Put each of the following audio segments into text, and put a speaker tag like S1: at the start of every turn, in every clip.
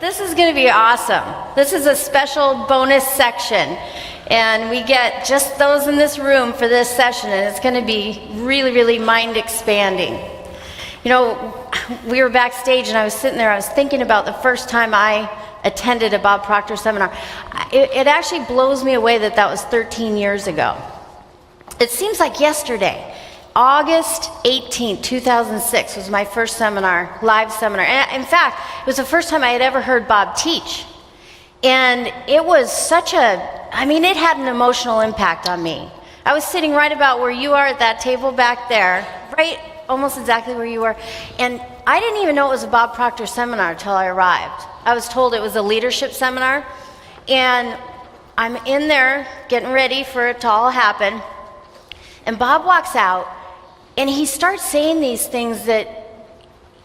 S1: This is going to be awesome. This is a special bonus section, and we get just those in this room for this session, and it's going to be really, really mind-expanding. You know, we were backstage, and I was sitting there, I was thinking about the first time I attended a Bob Proctor seminar. It actually blows me away that that was 13 years ago. It seems like yesterday. August 18th, 2006 was my first seminar, live seminar. And in fact, it was the first time I had ever heard Bob teach. And it was such it had an emotional impact on me. I was sitting right about where you are at that table back there, right almost exactly where you were. And I didn't even know it was a Bob Proctor seminar until I arrived. I was told it was a leadership seminar. And I'm in there getting ready for it to all happen. And Bob walks out. And he starts saying these things that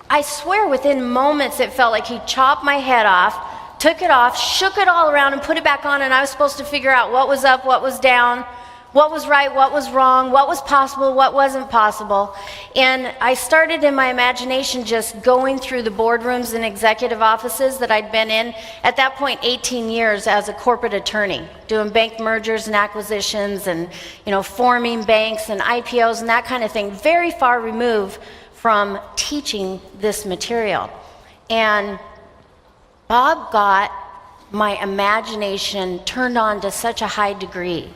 S1: I swear within moments it felt like he chopped my head off, took it off, shook it all around and put it back on, and I was supposed to figure out what was up, what was down, what was right, what was wrong, what was possible, what wasn't possible. And I started in my imagination just going through the boardrooms and executive offices that I'd been in, at that point 18 years as a corporate attorney, doing bank mergers and acquisitions and, forming banks and IPOs and that kind of thing, very far removed from teaching this material. And Bob got my imagination turned on to such a high degree.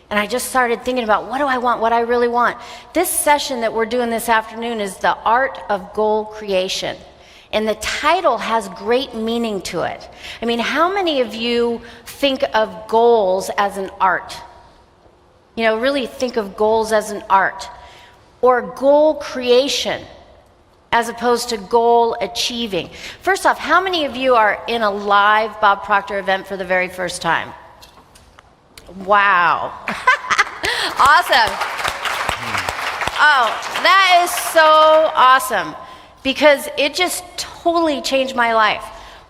S1: And I just started thinking about, what do I want, what I really want? This session that we're doing this afternoon is the art of goal creation. And the title has great meaning to it. I mean, how many of you think of goals as an art? Really think of goals as an art. Or goal creation as opposed to goal achieving. First off, how many of you are in a live Bob Proctor event for the very first time? Wow. Awesome. Oh, that is so awesome, because it just totally changed my life.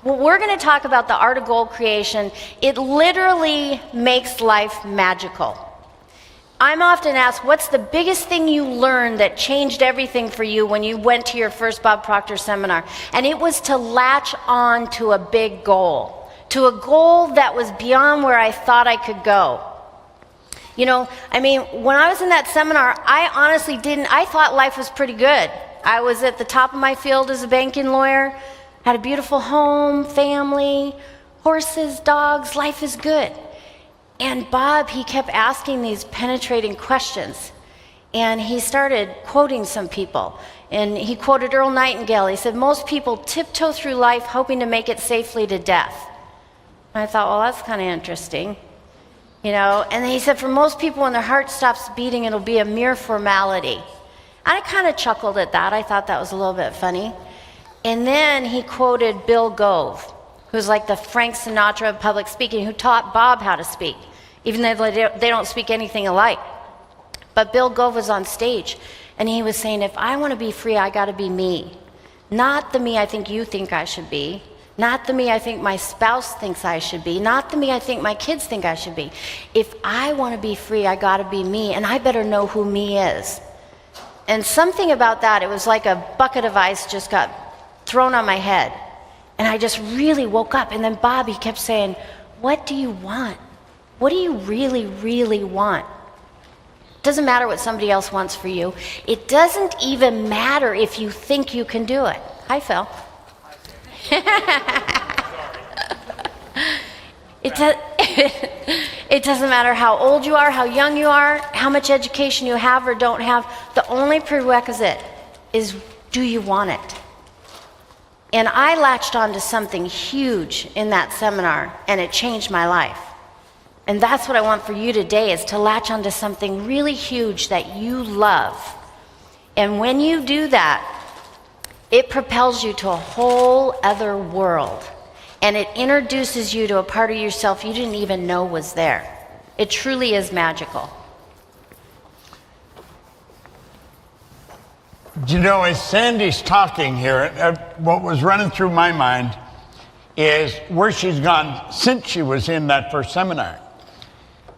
S1: Well, we're going to talk about the art of goal creation. It literally makes life magical. I'm often asked, what's the biggest thing you learned that changed everything for you when you went to your first Bob Proctor seminar? And it was to latch on to a big goal. To a goal that was beyond where I thought I could go. When I was in that seminar, I honestly I thought life was pretty good. I was at the top of my field as a banking lawyer, had a beautiful home, family, horses, dogs, life is good. And Bob, he kept asking these penetrating questions. And he started quoting some people. And he quoted Earl Nightingale. He said, most people tiptoe through life hoping to make it safely to death. I thought, well, that's kind of interesting, And then he said, for most people, when their heart stops beating, it'll be a mere formality. And I kind of chuckled at that. I thought that was a little bit funny. And then he quoted Bill Gove, who's like the Frank Sinatra of public speaking, who taught Bob how to speak, even though they don't speak anything alike. But Bill Gove was on stage, and he was saying, if I want to be free, I got to be me. Not the me I think you think I should be. Not the me I think my spouse thinks I should be. Not the me I think my kids think I should be. If I want to be free, I got to be me, and I better know who me is. And something about that, it was like a bucket of ice just got thrown on my head. And I just really woke up. And then Bob, he kept saying, what do you want? What do you really, really want? It doesn't matter what somebody else wants for you. It doesn't even matter if you think you can do it. Hi, Phil. It doesn't matter how old you are, how young you are, how much education you have or don't have. The only prerequisite is, do you want it? And I latched on to something huge in that seminar, and it changed my life. And that's what I want for you today, is to latch onto something really huge that you love. And when you do that, it propels you to a whole other world. And it introduces you to a part of yourself you didn't even know was there. It truly is magical.
S2: As Sandy's talking here, what was running through my mind is where she's gone since she was in that first seminar.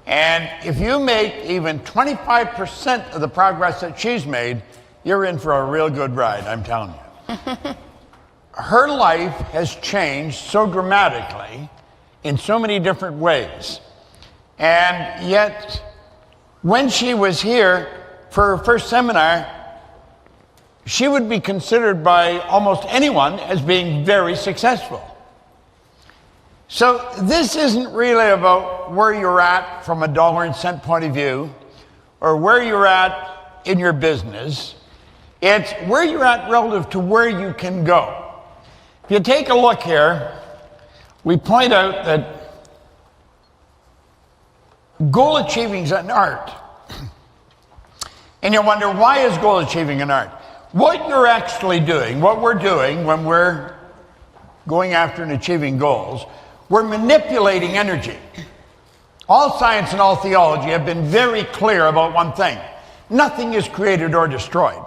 S2: And if you make even 25% of the progress that she's made, you're in for a real good ride, I'm telling you. her life has changed so dramatically in so many different ways. And yet, when she was here for her first seminar, she would be considered by almost anyone as being very successful. So this isn't really about where you're at from a dollar and cent point of view, or where you're at in your business. It's where you're at relative to where you can go. If you take a look here, we point out that goal achieving is an art. And you wonder, why is goal achieving an art? What you're actually doing, what we're doing when we're going after and achieving goals, we're manipulating energy. All science and all theology have been very clear about one thing. Nothing is created or destroyed.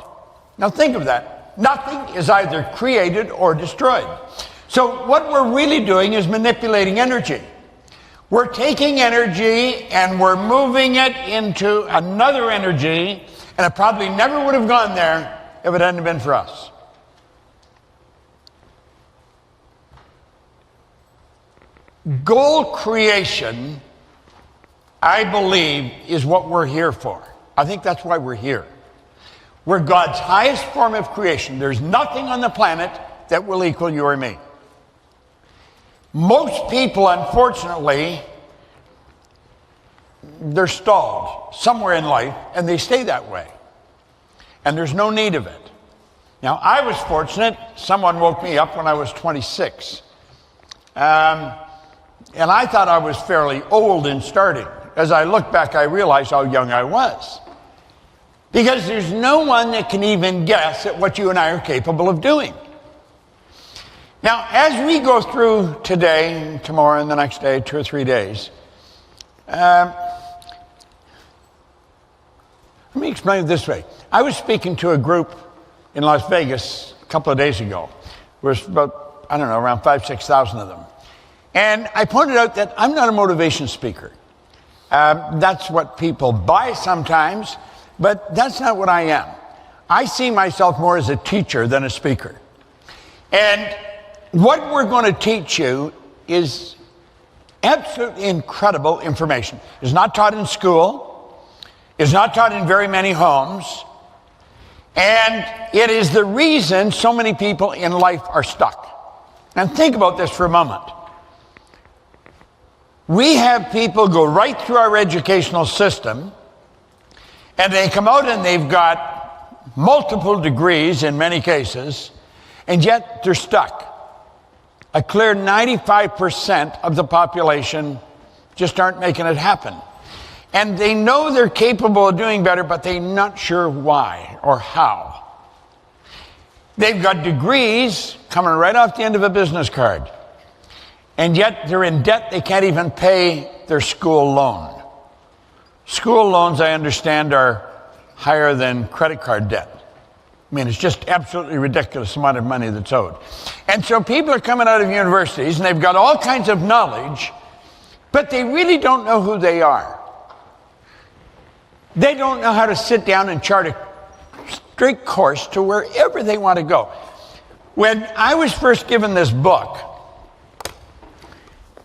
S2: Now think of that. Nothing is either created or destroyed. So what we're really doing is manipulating energy. We're taking energy and we're moving it into another energy, and it probably never would have gone there if it hadn't been for us. Goal creation, I believe, is what we're here for. I think that's why we're here. We're God's highest form of creation. There's nothing on the planet that will equal you or me. Most people, unfortunately, they're stalled somewhere in life, and they stay that way. And there's no need of it. Now, I was fortunate. Someone woke me up when I was 26. And I thought I was fairly old in starting. As I look back, I realized how young I was. Because there's no one that can even guess at what you and I are capable of doing. Now, as we go through today, tomorrow, and the next day, 2 or 3 days, let me explain it this way. I was speaking to a group in Las Vegas a couple of days ago. There was about, I don't know, around 5,000 to 6,000 of them. And I pointed out that I'm not a motivation speaker. That's what people buy sometimes, but that's not what I am. I see myself more as a teacher than a speaker. And what we're going to teach you is absolutely incredible information. It's not taught in school. It's not taught in very many homes. And it is the reason so many people in life are stuck. And think about this for a moment. We have people go right through our educational system, and they come out and they've got multiple degrees in many cases, and yet they're stuck. A clear 95% of the population just aren't making it happen. And they know they're capable of doing better, but they're not sure why or how. They've got degrees coming right off the end of a business card. And yet they're in debt. They can't even pay their school loan. School loans, I understand, are higher than credit card debt. I mean, it's just absolutely ridiculous amount of money that's owed. And so people are coming out of universities, and they've got all kinds of knowledge, but they really don't know who they are. They don't know how to sit down and chart a straight course to wherever they want to go. When I was first given this book,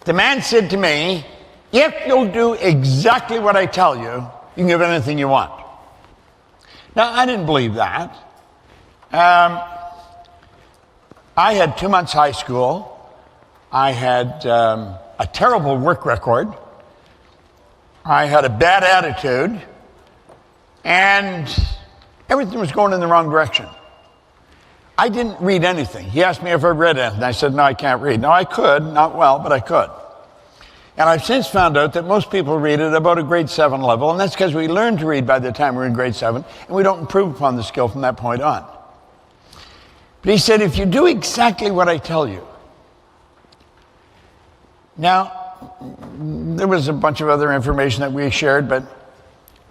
S2: the man said to me, if you'll do exactly what I tell you, you can give anything you want. Now, I didn't believe that. I had 2 months high school. I had a terrible work record. I had a bad attitude. And everything was going in the wrong direction. I didn't read anything. He asked me if I read anything. I said, no, I can't read. No, I could, not well, but I could. And I've since found out that most people read at about a grade 7 level, and that's because we learn to read by the time we're in grade 7, and we don't improve upon the skill from that point on. But he said, if you do exactly what I tell you. Now, there was a bunch of other information that we shared, but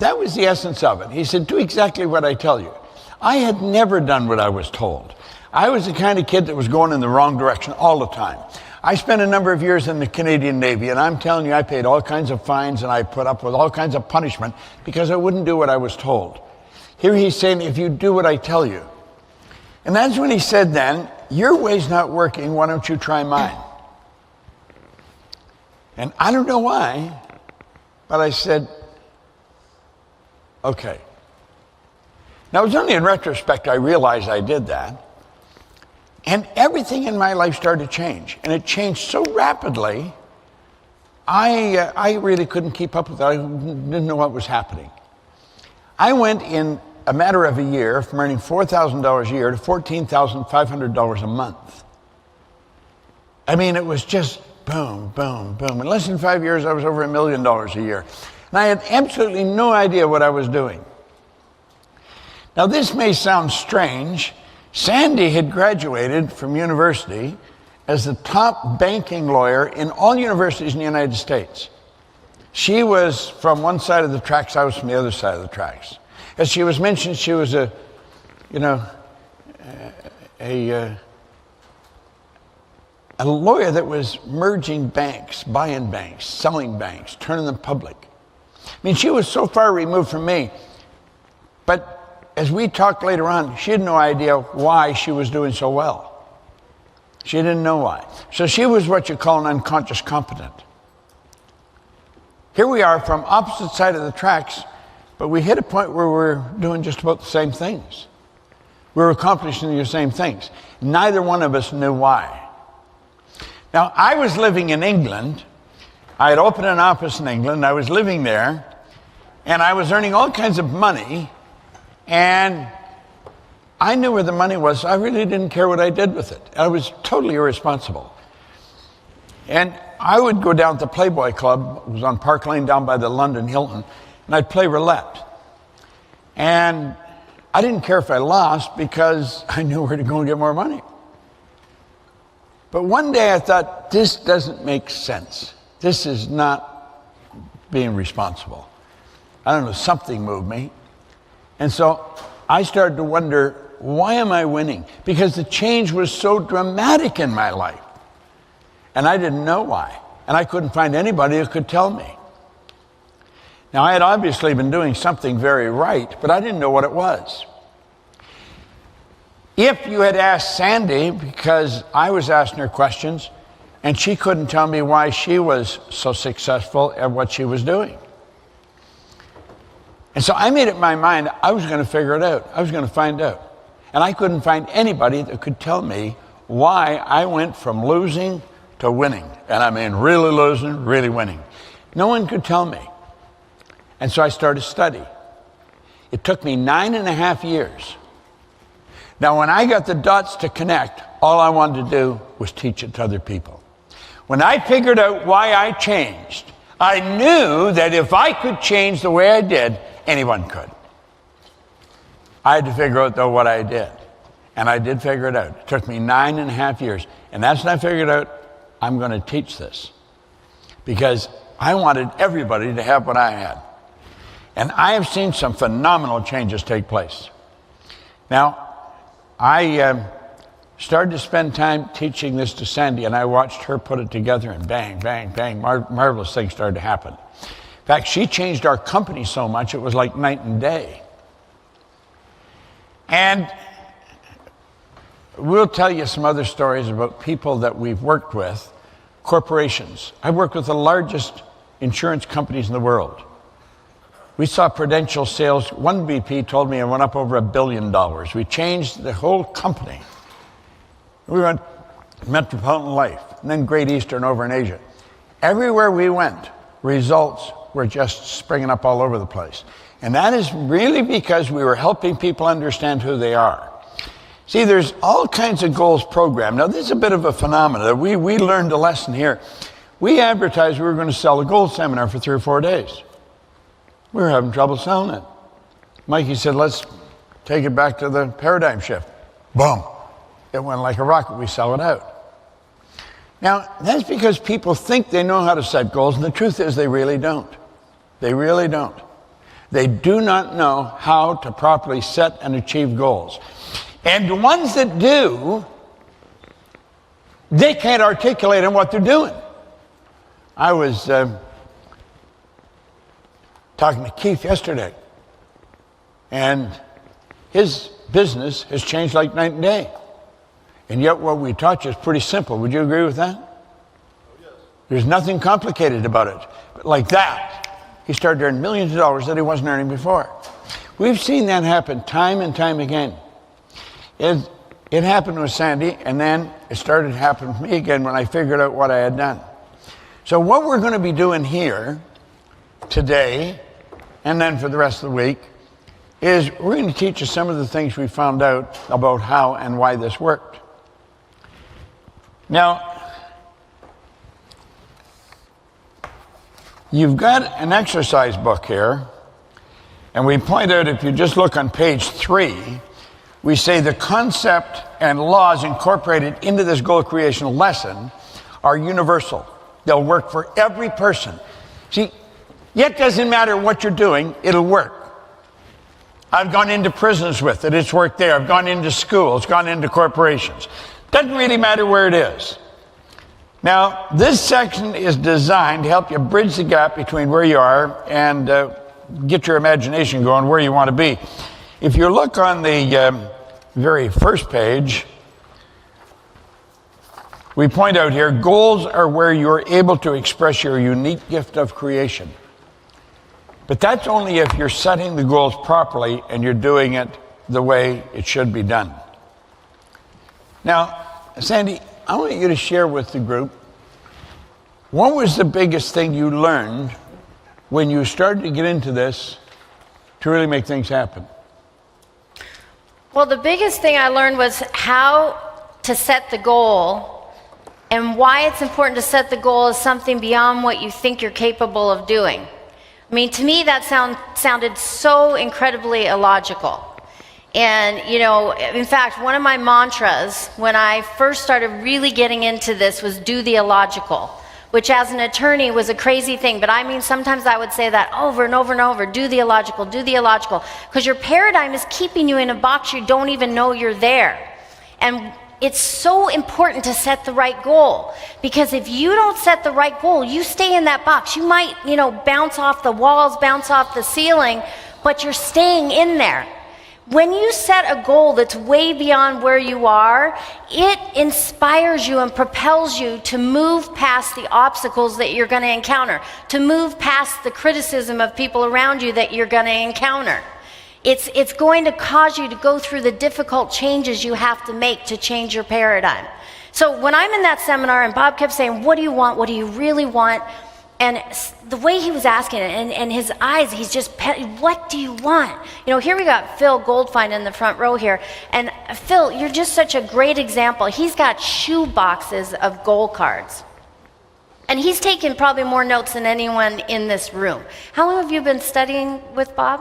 S2: that was the essence of it. He said, do exactly what I tell you. I had never done what I was told. I was the kind of kid that was going in the wrong direction all the time. I spent a number of years in the Canadian Navy, and I'm telling you, I paid all kinds of fines and I put up with all kinds of punishment because I wouldn't do what I was told. Here he's saying, if you do what I tell you. And that's when he said then, your way's not working, why don't you try mine? And I don't know why, but I said, okay. Now, it was only in retrospect I realized I did that. And everything in my life started to change. And it changed so rapidly, I really couldn't keep up with it. I didn't know what was happening. I went in a matter of a year from earning $4,000 a year to $14,500 a month. I mean, it was just boom, boom, boom. In less than 5 years, I was over $1 million a year. And I had absolutely no idea what I was doing. Now, this may sound strange. Sandy had graduated from university as the top banking lawyer in all universities in the United States. She was from one side of the tracks, I was from the other side of the tracks. As she was mentioned, she was a lawyer that was merging banks, buying banks, selling banks, turning them public. I mean, she was so far removed from me. But as we talked later on, she had no idea why she was doing so well. She didn't know why. So she was what you call an unconscious competent. Here we are from opposite side of the tracks, but we hit a point where we're doing just about the same things. We're accomplishing the same things. Neither one of us knew why. Now, I was living in England. I had opened an office in England. I was living there, and I was earning all kinds of money, and I knew where the money was. I really didn't care what I did with it. I was totally irresponsible. And I would go down to the Playboy Club. It was on Park Lane down by the London Hilton, and I'd play roulette. And I didn't care if I lost because I knew where to go and get more money. But one day I thought, this doesn't make sense. This is not being responsible. I don't know, something moved me. And so I started to wonder, why am I winning? Because the change was so dramatic in my life. And I didn't know why. And I couldn't find anybody who could tell me. Now, I had obviously been doing something very right, but I didn't know what it was. If you had asked Sandy, because I was asking her questions, and she couldn't tell me why she was so successful at what she was doing. And so I made up my mind I was going to figure it out. I was going to find out. And I couldn't find anybody that could tell me why I went from losing to winning. And I mean really losing, really winning. No one could tell me. And so I started to study. It took me 9.5 years. Now, when I got the dots to connect, all I wanted to do was teach it to other people. When I figured out why I changed, I knew that if I could change the way I did, anyone could. I had to figure out, though, what I did. And I did figure it out. It took me 9.5 years. And that's when I figured out, I'm going to teach this. Because I wanted everybody to have what I had. And I have seen some phenomenal changes take place. Now, I started to spend time teaching this to Sandy, and I watched her put it together, and bang, bang, bang, marvelous things started to happen. In fact, she changed our company so much, it was like night and day. And we'll tell you some other stories about people that we've worked with, corporations. I've worked with the largest insurance companies in the world. We saw Prudential sales, one VP told me it went up over $1 billion. We changed the whole company. We went Metropolitan Life, and then Great Eastern over in Asia. Everywhere we went, results were just springing up all over the place. And that is really because we were helping people understand who they are. See, there's all kinds of goals programmed. Now, this is a bit of a phenomenon. We learned a lesson here. We advertised we were going to sell a gold seminar for 3 or 4 days. We were having trouble selling it. Mikey said, let's take it back to the paradigm shift. Boom. It went like a rocket. We sell it out. Now, that's because people think they know how to set goals, and the truth is they really don't. They really don't. They do not know how to properly set and achieve goals. And the ones that do, they can't articulate on what they're doing. I was talking to Keith yesterday, and his business has changed like night and day. And yet what we taught you is pretty simple. Would you agree with that? There's nothing complicated about it. But like that, he started earning millions of dollars that he wasn't earning before. We've seen that happen time and time again. It happened with Sandy, and then it started happening to me again when I figured out what I had done. So what we're going to be doing here today, and then for the rest of the week, is we're going to teach you some of the things we found out about how and why this worked. Now, you've got an exercise book here, and we point out, if you just look on page 3, we say the concept and laws incorporated into this goal creation lesson are universal. They'll work for every person. See, yet doesn't matter what you're doing, it'll work. I've gone into prisons with it, it's worked there. I've gone into schools, gone into corporations. Doesn't really matter where it is. Now, this section is designed to help you bridge the gap between where you are and get your imagination going where you want to be. If you look on the very first page, we point out here, goals are where you're able to express your unique gift of creation. But that's only if you're setting the goals properly and you're doing it the way it should be done. Now, Sandy, I want you to share with the group, what was the biggest thing you learned when you started to get into this to really make things happen?
S1: Well, the biggest thing I learned was how to set the goal and why it's important to set the goal as something beyond what you think you're capable of doing. I mean, to me, that sounded so incredibly illogical. And, you know, in fact, one of my mantras when I first started really getting into this was do the illogical, which as an attorney was a crazy thing. But I mean, sometimes I would say that over and over and over, do the illogical, because your paradigm is keeping you in a box you don't even know you're there. And it's so important to set the right goal, because if you don't set the right goal, you stay in that box. You might, you know, bounce off the walls, bounce off the ceiling, but you're staying in there. When you set a goal that's way beyond where you are, it inspires you and propels you to move past the obstacles that you're going to encounter, to move past the criticism of people around you that you're going to encounter. It's going to cause you to go through the difficult changes you have to make to change your paradigm. So when I'm in that seminar and Bob kept saying, what do you want? What do you really want? And the way he was asking it, and his eyes, he's just, what do you want? You know, here we got Phil Goldfine in the front row here. And Phil, you're just such a great example. He's got shoe boxes of goal cards. And he's taken probably more notes than anyone in this room. How long have you been studying with Bob?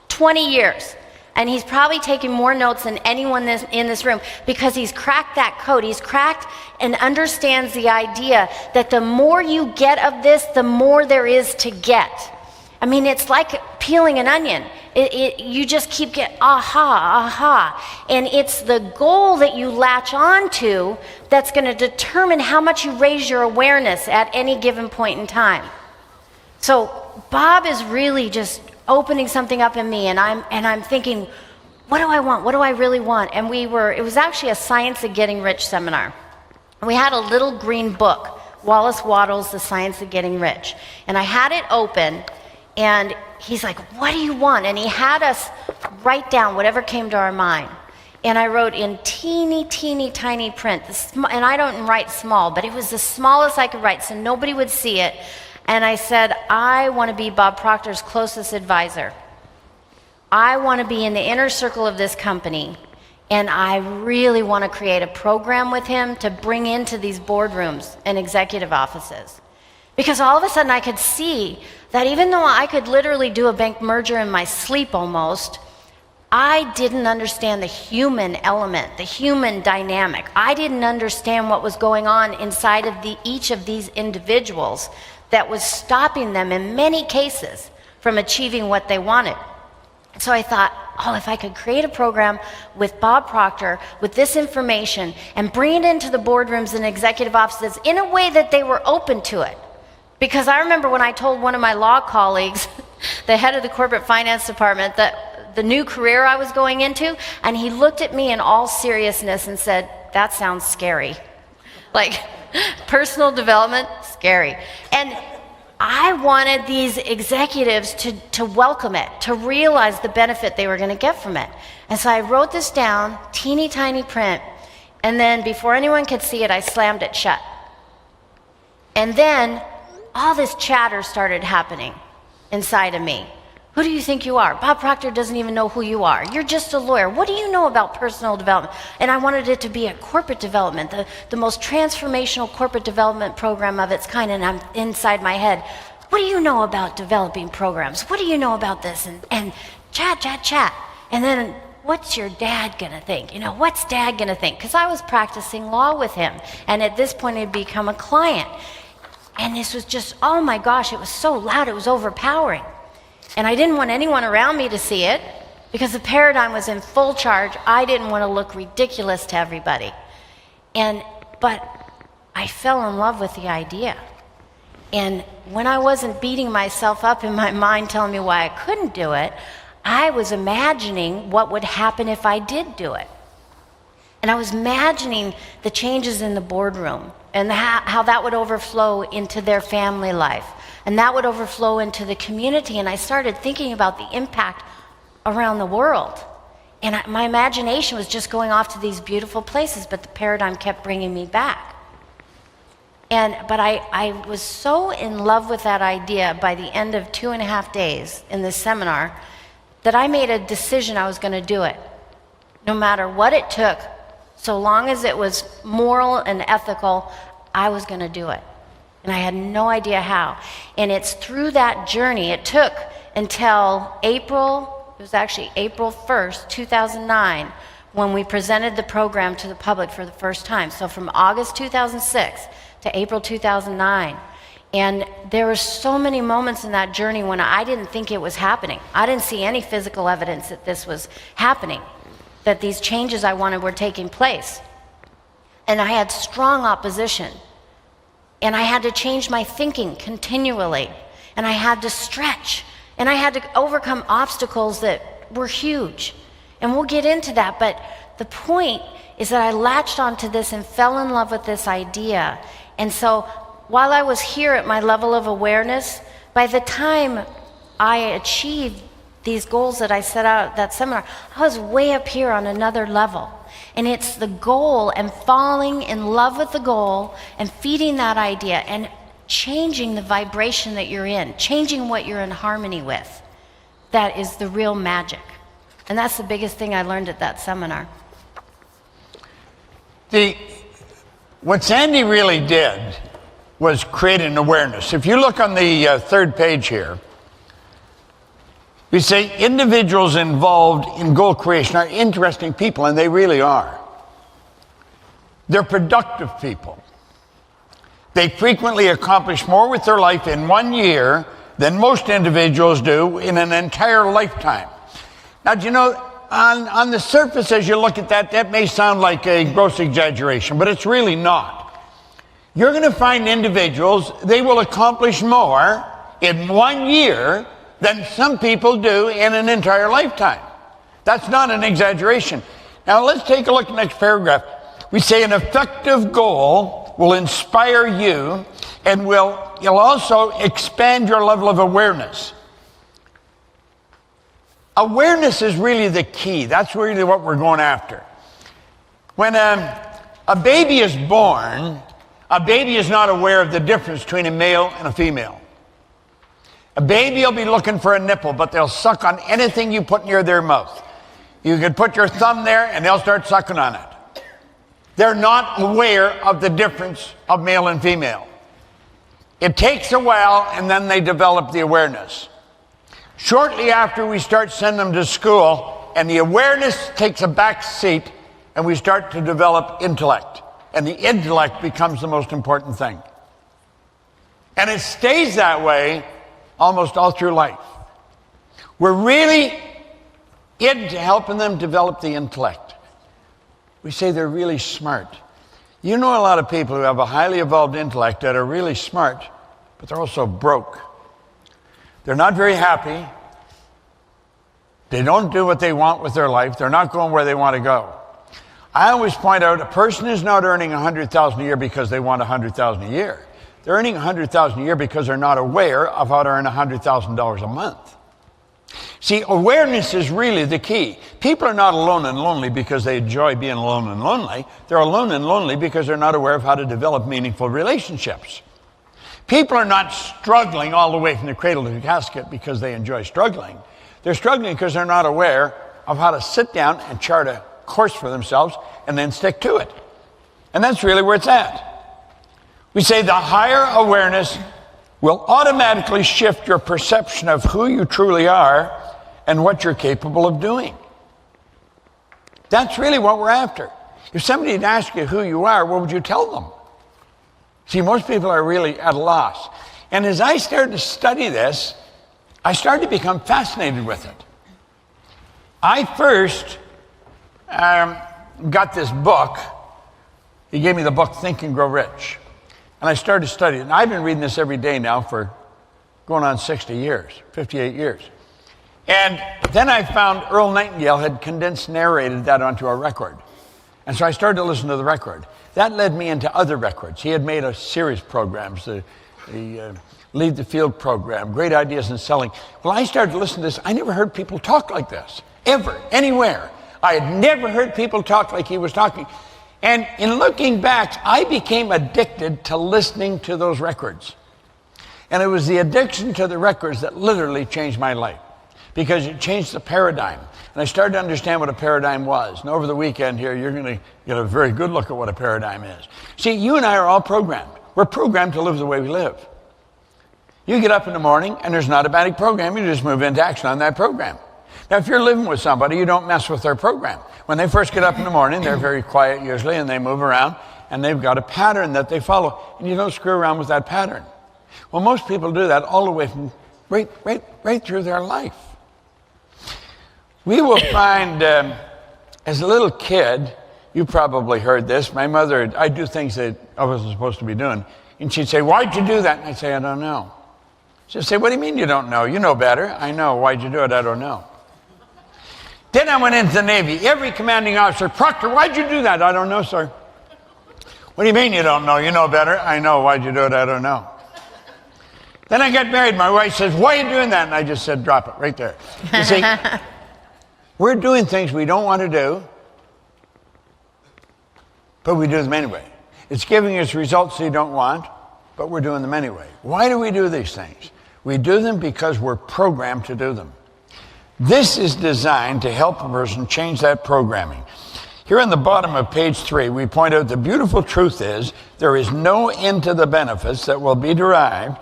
S1: 20 years. And he's probably taken more notes than anyone in this room, because he's cracked that code. He's cracked and understands the idea that the more you get of this, the more there is to get. I mean, it's like peeling an onion. You just keep getting aha. And it's the goal that you latch on to that's going to determine how much you raise your awareness at any given point in time. So Bob is really just opening something up in me, and I'm thinking, what do I want? What do I really want? And it was actually a Science of Getting Rich seminar. And we had a little green book, Wallace Wattles' The Science of Getting Rich. And I had it open, and he's like, what do you want? And he had us write down whatever came to our mind. And I wrote in teeny, tiny print, and I don't write small, but it was the smallest I could write so nobody would see it. And I said, I want to be Bob Proctor's closest advisor. I want to be in the inner circle of this company, and I really want to create a program with him to bring into these boardrooms and executive offices. Because all of a sudden I could see that even though I could literally do a bank merger in my sleep almost, I didn't understand the human element, the human dynamic. I didn't understand what was going on inside of each of these individuals that was stopping them in many cases from achieving what they wanted. So I thought, if I could create a program with Bob Proctor with this information and bring it into the boardrooms and executive offices in a way that they were open to it. Because I remember when I told one of my law colleagues, the head of the corporate finance department, that the new career I was going into, and he looked at me in all seriousness and said, that sounds scary. Like, personal development, scary. And I wanted these executives to welcome it, to realize the benefit they were going to get from it. And so I wrote this down, teeny tiny print, and then before anyone could see it, I slammed it shut. And then all this chatter started happening inside of me. Who do you think you are? Bob Proctor doesn't even know who you are. You're just a lawyer. What do you know about personal development? And I wanted it to be a corporate development, the most transformational corporate development program of its kind. And I'm inside my head, what do you know about developing programs? What do you know about this? And chat. And then, what's your dad gonna think? What's dad gonna think? Because I was practicing law with him. And at this point, he'd become a client. And this was just, oh my gosh, it was so loud, it was overpowering. And I didn't want anyone around me to see it because the paradigm was in full charge. I didn't want to look ridiculous to everybody. But I fell in love with the idea. And when I wasn't beating myself up in my mind telling me why I couldn't do it, I was imagining what would happen if I did do it. And I was imagining the changes in the boardroom and how that would overflow into their family life. And that would overflow into the community. And I started thinking about the impact around the world. And my imagination was just going off to these beautiful places, but the paradigm kept bringing me back. But I was so in love with that idea by the end of 2.5 days in this seminar that I made a decision I was going to do it. No matter what it took, so long as it was moral and ethical, I was going to do it. And I had no idea how. And it's through that journey, it took until April 1st, 2009, when we presented the program to the public for the first time. So from August 2006 to April 2009. And there were so many moments in that journey when I didn't think it was happening. I didn't see any physical evidence that this was happening, that these changes I wanted were taking place. And I had strong opposition. And I had to change my thinking continually. And I had to stretch. And I had to overcome obstacles that were huge. And we'll get into that. But the point is that I latched onto this and fell in love with this idea. And so while I was here at my level of awareness, by the time I achieved these goals that I set out at that seminar, I was way up here on another level. And it's the goal and falling in love with the goal and feeding that idea and changing the vibration that you're in, changing what you're in harmony with. That is the real magic. And that's the biggest thing I learned at that seminar.
S2: What Sandy really did was create an awareness. If you look on the third page here, we say individuals involved in goal creation are interesting people, and they really are. They're productive people. They frequently accomplish more with their life in 1 year than most individuals do in an entire lifetime. Now, do you know, on the surface, as you look at that, that may sound like a gross exaggeration, but it's really not. You're going to find individuals, they will accomplish more in 1 year than some people do in an entire lifetime. That's not an exaggeration. Now let's take a look at the next paragraph. We say an effective goal will inspire you and you'll also expand your level of awareness. Awareness is really the key. That's really what we're going after. When a baby is born, a baby is not aware of the difference between a male and a female. A baby will be looking for a nipple, but they'll suck on anything you put near their mouth. You can put your thumb there and they'll start sucking on it. They're not aware of the difference of male and female. It takes a while and then they develop the awareness. Shortly after we start sending them to school and the awareness takes a back seat and we start to develop intellect. And the intellect becomes the most important thing. And it stays that way almost all through life. We're really into helping them develop the intellect. We say they're really smart. You know a lot of people who have a highly evolved intellect that are really smart, but they're also broke. They're not very happy. They don't do what they want with their life. They're not going where they want to go. I always point out a person is not earning $100,000 a year because they want $100,000 a year. They're earning $100,000 a year because they're not aware of how to earn $100,000 a month. See, awareness is really the key. People are not alone and lonely because they enjoy being alone and lonely. They're alone and lonely because they're not aware of how to develop meaningful relationships. People are not struggling all the way from the cradle to the casket because they enjoy struggling. They're struggling because they're not aware of how to sit down and chart a course for themselves and then stick to it. And that's really where it's at. We say the higher awareness will automatically shift your perception of who you truly are and what you're capable of doing. That's really what we're after. If somebody had asked you who you are, what would you tell them? See, most people are really at a loss. And as I started to study this, I started to become fascinated with it. I first got this book. He gave me the book, Think and Grow Rich. And I started to study it. And I've been reading this every day now for going on 60 years, 58 years. And then I found Earl Nightingale had condensed narrated that onto a record. And so I started to listen to the record. That led me into other records. He had made a series of programs, the Lead the Field program, Great Ideas in Selling. Well, I started to listen to this. I never heard people talk like this, ever, anywhere. I had never heard people talk like he was talking. And in looking back, I became addicted to listening to those records. And it was the addiction to the records that literally changed my life, because it changed the paradigm. And I started to understand what a paradigm was. And over the weekend here, you're going to get a very good look at what a paradigm is. See, you and I are all programmed. We're programmed to live the way we live. You get up in the morning, and there's an automatic program. You just move into action on that program. Now, if you're living with somebody, you don't mess with their program. When they first get up in the morning, they're very quiet usually, and they move around, and they've got a pattern that they follow, and you don't screw around with that pattern. Well, most people do that all the way from right through their life. We will find, as a little kid, you probably heard this, my mother, I'd do things that I wasn't supposed to be doing, and she'd say, "Why'd you do that?" And I'd say, "I don't know." She'd say, "What do you mean you don't know? You know better." "I know. Why'd you do it?" "I don't know." Then I went into the Navy. Every commanding officer, "Proctor, why'd you do that?" "I don't know, sir." "What do you mean you don't know? You know better." "I know. Why'd you do it?" "I don't know." Then I got married. My wife says, "Why are you doing that?" And I just said, "Drop it right there." You see, we're doing things we don't want to do, but we do them anyway. It's giving us results you don't want, but we're doing them anyway. Why do we do these things? We do them because we're programmed to do them. This is designed to help a person change that programming. Here on the bottom of page 3, we point out the beautiful truth is there is no end to the benefits that will be derived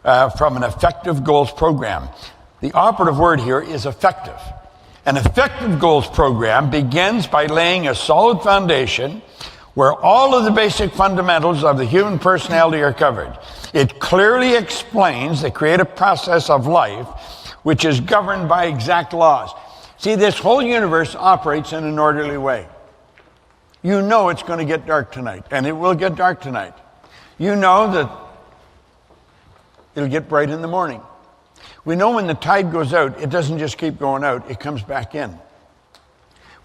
S2: from an effective goals program. The operative word here is effective. An effective goals program begins by laying a solid foundation where all of the basic fundamentals of the human personality are covered. It clearly explains the creative process of life, which is governed by exact laws. See, this whole universe operates in an orderly way. You know it's going to get dark tonight, and it will get dark tonight. You know that it'll get bright in the morning. We know when the tide goes out, it doesn't just keep going out, it comes back in.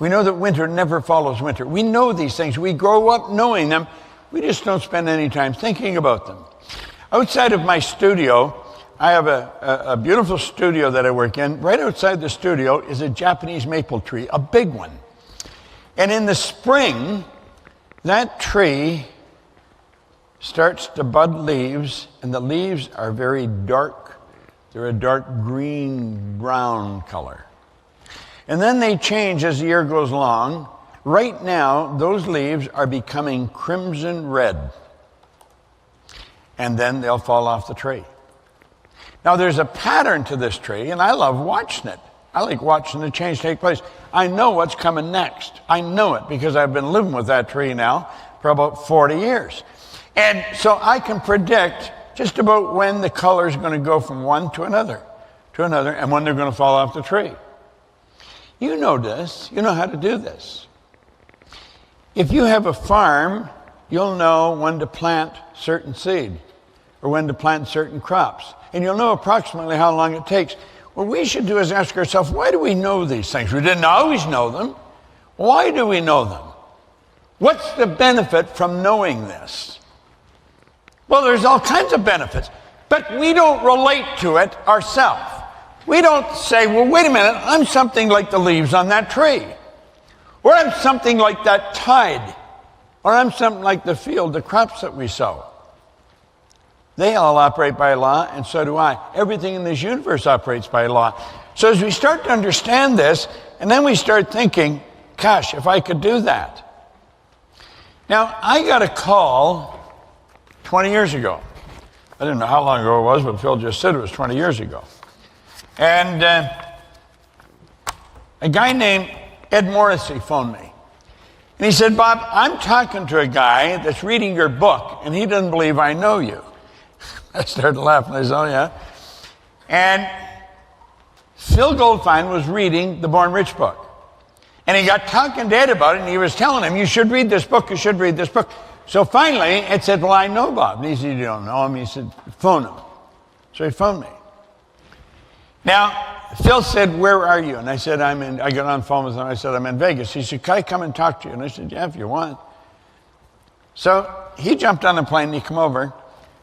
S2: We know that winter never follows winter. We know these things. We grow up knowing them. We just don't spend any time thinking about them. Outside of my studio, I have a beautiful studio that I work in. Right outside the studio is a Japanese maple tree, a big one. And in the spring, that tree starts to bud leaves, and the leaves are very dark. They're a dark green-brown color. And then they change as the year goes along. Right now, those leaves are becoming crimson red. And then they'll fall off the tree. Now, there's a pattern to this tree, and I love watching it. I like watching the change take place. I know what's coming next. I know it because I've been living with that tree now for about 40 years. And so I can predict just about when the color is going to go from one to another, and when they're going to fall off the tree. You know this. You know how to do this. If you have a farm, you'll know when to plant certain seed or when to plant certain crops. And you'll know approximately how long it takes. What we should do is ask ourselves, why do we know these things? We didn't always know them. Why do we know them? What's the benefit from knowing this? Well, there's all kinds of benefits, but we don't relate to it ourselves. We don't say, well, wait a minute, I'm something like the leaves on that tree. Or I'm something like that tide. Or I'm something like the field, the crops that we sow. They all operate by law, and so do I. Everything in this universe operates by law. So as we start to understand this, and then we start thinking, gosh, if I could do that. Now, I got a call 20 years ago. I didn't know how long ago it was, but Phil just said it was 20 years ago. And a guy named Ed Morrissey phoned me. And he said, Bob, I'm talking to a guy that's reading your book, and he doesn't believe I know you. I started laughing. I said, oh, yeah. And Phil Goldfine was reading the Born Rich book. And he got talking to Ed about it, and he was telling him, you should read this book, you should read this book. So finally, Ed said, well, I know Bob. And he said, you don't know him? He said, phone him. So he phoned me. Now, Phil said, where are you? And I said, I got on the phone with him. I said, I'm in Vegas. He said, can I come and talk to you? And I said, yeah, if you want. So he jumped on the plane, and he came over,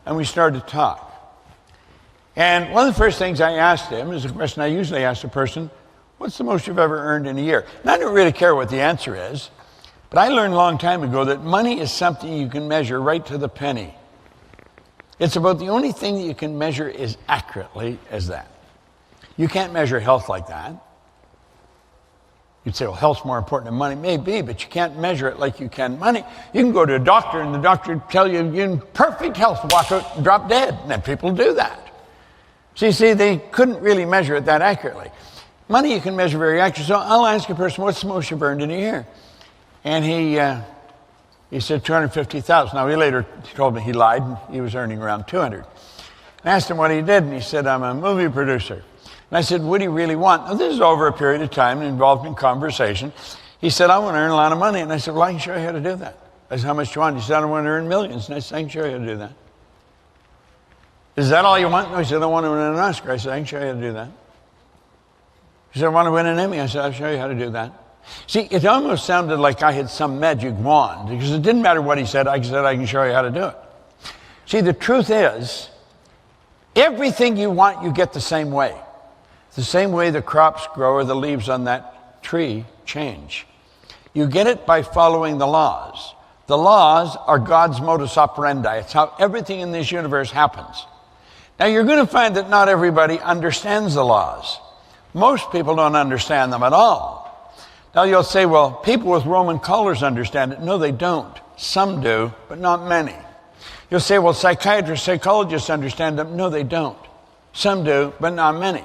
S2: and we started to talk. And one of the first things I asked him is a question I usually ask a person, what's the most you've ever earned in a year? And I don't really care what the answer is, but I learned a long time ago that money is something you can measure right to the penny. It's about the only thing that you can measure as accurately as that. You can't measure health like that. You'd say, well, health's more important than money. Maybe, but you can't measure it like you can money. You can go to a doctor, and the doctor will tell you you're in perfect health, walk out and drop dead. And then people do that. So you see, they couldn't really measure it that accurately. Money you can measure very accurately. So I'll ask a person, what's the most you've earned in a year? And he said $250,000. Now, he later told me he lied. He was earning around $200,000. I asked him what he did, and he said, I'm a movie producer. And I said, what do you really want? Now, this is over a period of time and involved in conversation. He said, I want to earn a lot of money. And I said, well, I can show you how to do that. I said, how much do you want? He said, I want to earn millions. And I said, I can show you how to do that. Is that all you want? No, he said, I want to win an Oscar. I said, I can show you how to do that. He said, I want to win an Emmy. I said, I'll show you how to do that. See, it almost sounded like I had some magic wand, because it didn't matter what he said. I said, I can show you how to do it. See, the truth is, everything you want, you get the same way. The same way the crops grow or the leaves on that tree change. You get it by following the laws. The laws are God's modus operandi. It's how everything in this universe happens. Now, you're going to find that not everybody understands the laws. Most people don't understand them at all. Now, you'll say, well, people with Roman collars understand it. No, they don't. Some do, but not many. You'll say, well, psychiatrists, psychologists understand them. No, they don't. Some do, but not many.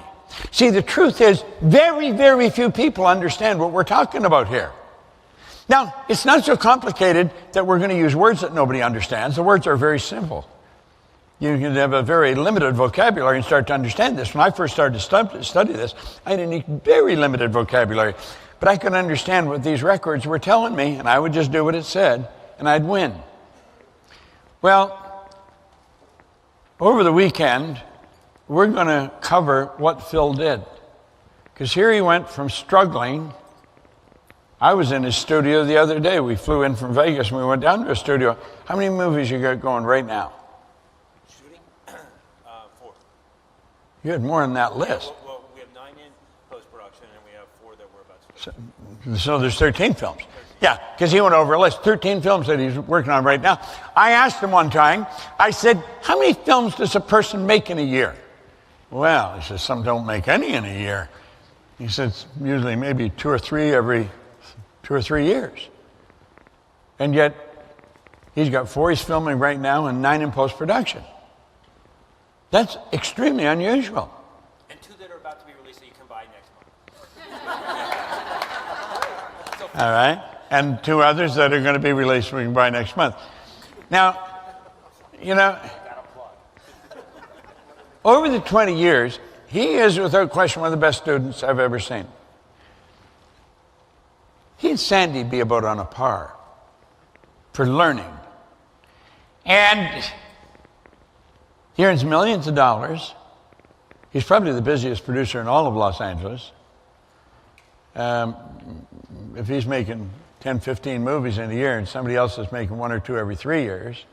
S2: See, the truth is, very, very few people understand what we're talking about here. Now, it's not so complicated that we're going to use words that nobody understands. The words are very simple. You can have a very limited vocabulary and start to understand this. When I first started to study this, I had a very limited vocabulary. But I could understand what these records were telling me, and I would just do what it said, and I'd win. Well, over the weekend, we're going to cover what Phil did. Because here he went from struggling. I was in his studio the other day. We flew in from Vegas, and we went down to his studio. How many movies you got going right now?
S3: Shooting? 4.
S2: You had more on that list.
S3: Well, we have 9 in post-production, and we have 4 that we're about to shoot.
S2: So there's 13 films. Yeah, because he went over a list. 13 films that he's working on right now. I asked him one time, I said, how many films does a person make in a year? Well, he says, some don't make any in a year. He says, usually maybe 2 or 3 every 2 or 3 years. And yet, he's got 4 he's filming right now and 9 in post-production. That's extremely unusual.
S3: And 2 that are about to be released that you can buy next month.
S2: All right? And 2 others that are going to be released we can buy next month. Now, you know, over the 20 years, he is, without question, one of the best students I've ever seen. He and Sandy be about on a par for learning. And he earns millions of dollars. He's probably the busiest producer in all of Los Angeles. If he's making 10, 15 movies in a year, and somebody else is making 1 or 2 every 3 years.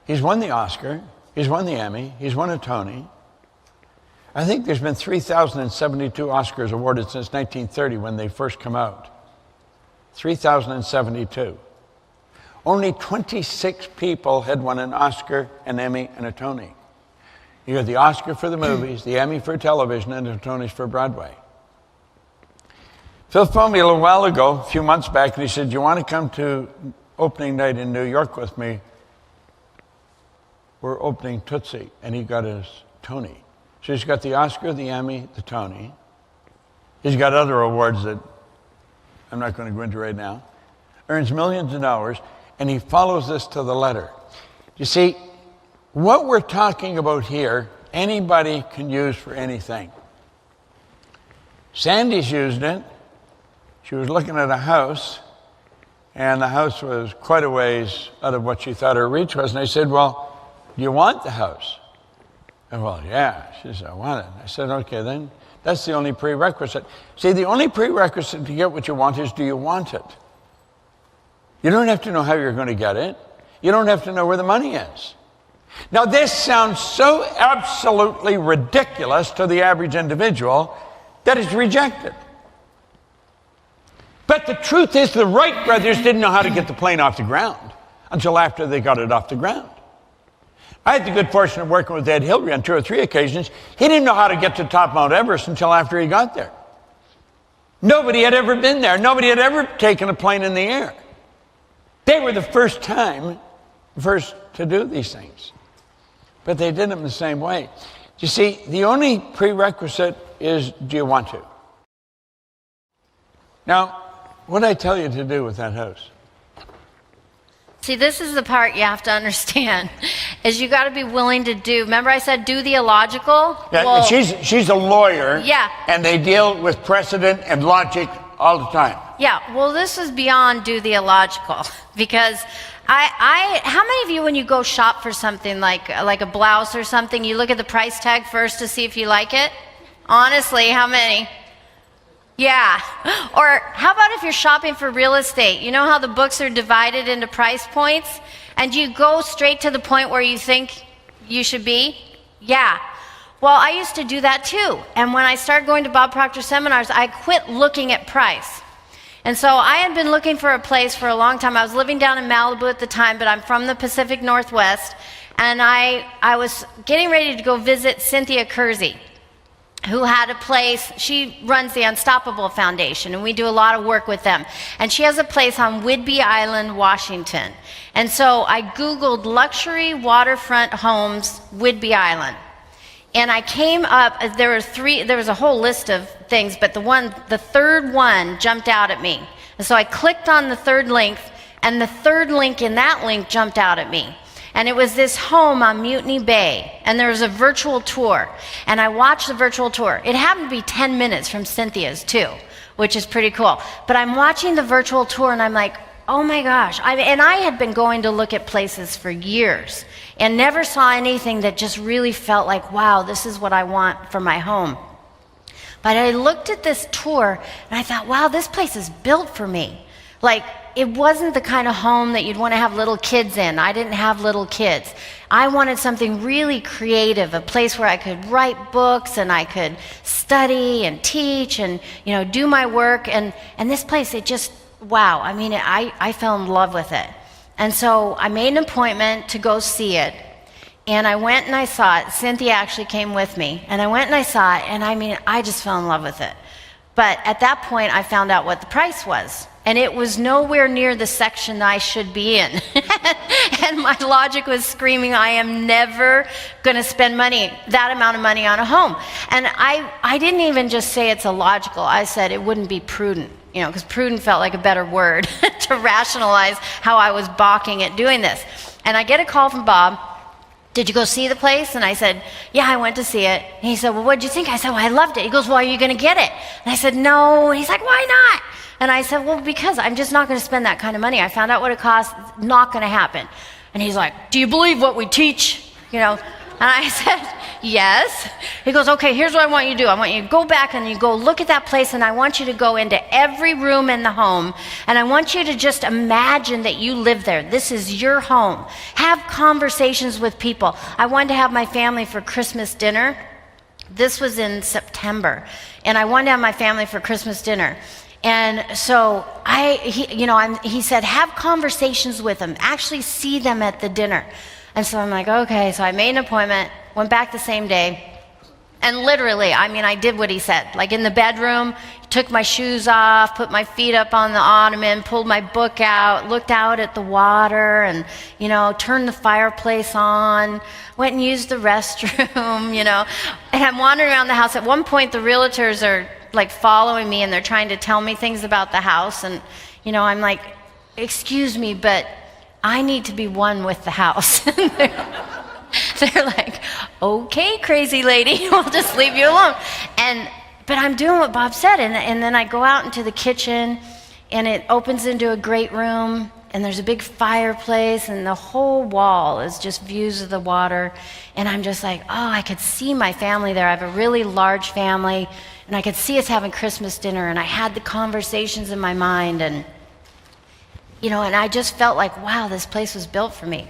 S2: He's won the Oscar, he's won the Emmy, he's won a Tony. I think there's been 3,072 Oscars awarded since 1930 when they first come out. 3,072. Only 26 people had won an Oscar, an Emmy, and a Tony. You got the Oscar for the movies, the Emmy for television, and the Tonys for Broadway. Phil phoned me a little while ago, a few months back, and he said, "Do you want to come to opening night in New York with me? We're opening Tootsie," and he got his Tony. So he's got the Oscar, the Emmy, the Tony. He's got other awards that I'm not going to go into right now. Earns millions of dollars, and he follows this to the letter. You see, what we're talking about here, anybody can use for anything. Sandy's used it. She was looking at a house, and the house was quite a ways out of what she thought her reach was. And I said, "Well, do you want the house?" And, "Well, yeah." She said, "I want it." I said, "Okay, then that's the only prerequisite." See, the only prerequisite to get what you want is, do you want it? You don't have to know how you're going to get it. You don't have to know where the money is. Now, this sounds so absolutely ridiculous to the average individual that it's rejected. But the truth is, the Wright brothers didn't know how to get the plane off the ground until after they got it off the ground. I had the good fortune of working with Ed Hillary on 2 or 3 occasions. He didn't know how to get to top Mount Everest until after he got there. Nobody had ever been there. Nobody had ever taken a plane in the air. They were the first to do these things. But they did them the same way. You see, the only prerequisite is, do you want to? Now, what did I tell you to do with that house?
S1: See, this is the part you have to understand, is you got to be willing to do. Remember I said do the illogical?
S2: Yeah,
S1: well,
S2: she's a lawyer.
S1: Yeah.
S2: And they deal with precedent and logic all the time.
S1: Yeah, well, this is beyond do the illogical, because how many of you, when you go shop for something like a blouse or something, you look at the price tag first to see if you like it? Honestly, how many? Yeah. Or how about if you're shopping for real estate? You know how the books are divided into price points? And you go straight to the point where you think you should be? Yeah. Well, I used to do that too. And when I started going to Bob Proctor seminars, I quit looking at price. And so I had been looking for a place for a long time. I was living down in Malibu at the time, but I'm from the Pacific Northwest. And I was getting ready to go visit Cynthia Kersey, who had a place. She runs the Unstoppable Foundation, and we do a lot of work with them. And she has a place on Whidbey Island, Washington. And so I Googled luxury waterfront homes, Whidbey Island. And I came up, there was a whole list of things, but the third one jumped out at me. And so I clicked on the third link, and the third link in that link jumped out at me. And it was this home on Mutiny Bay, and there was a virtual tour. And I watched the virtual tour. It happened to be 10 minutes from Cynthia's too, which is pretty cool. But I'm watching the virtual tour, and I'm like, oh my gosh. And I had been going to look at places for years and never saw anything that just really felt like, wow, this is what I want for my home. But I looked at this tour, and I thought, wow, this place is built for me. Like, it wasn't the kind of home that you'd want to have little kids in. I didn't have little kids. I wanted something really creative, a place where I could write books and I could study and teach and, do my work. And this place, it just, wow. I mean, I fell in love with it. And so I made an appointment to go see it. And I went and I saw it. Cynthia actually came with me. And I went and I saw it. And I mean, I just fell in love with it. But at that point, I found out what the price was. And it was nowhere near the section I should be in. And my logic was screaming, I am never going to spend that amount of money on a home. And I didn't even just say it's illogical. I said it wouldn't be prudent, because prudent felt like a better word to rationalize how I was balking at doing this. And I get a call from Bob. Did you go see the place? And I said, yeah, I went to see it. And he said, well, what did you think? I said, well, I loved it. He goes, well, are you going to get it? And I said, no. And he's like, why not? And I said, well, because I'm just not going to spend that kind of money. I found out what it costs. It's not going to happen. And he's like, do you believe what we teach? And I said, yes. He goes, okay, here's what I want you to do. I want you to go back and you go look at that place, and I want you to go into every room in the home, and I want you to just imagine that you live there. This is your home. Have conversations with people. I wanted to have my family for Christmas dinner. This was in September, and I wanted to have my family for Christmas dinner. And so he said, have conversations with them, actually see them at the dinner. And so I'm like, okay. So I made an appointment, went back the same day, and literally, I did what he said. Like in the bedroom, took my shoes off, put my feet up on the ottoman, pulled my book out, looked out at the water, and, turned the fireplace on, went and used the restroom, And I'm wandering around the house. At one point, the realtors are like following me, and they're trying to tell me things about the house. And, I'm like, excuse me, but I need to be one with the house. They're like, okay, crazy lady, we'll just leave you alone. But I'm doing what Bob said, and then I go out into the kitchen, and it opens into a great room, and there's a big fireplace, and the whole wall is just views of the water. And I'm just like, oh, I could see my family there. I have a really large family, and I could see us having Christmas dinner, and I had the conversations in my mind, and I just felt like, wow, this place was built for me.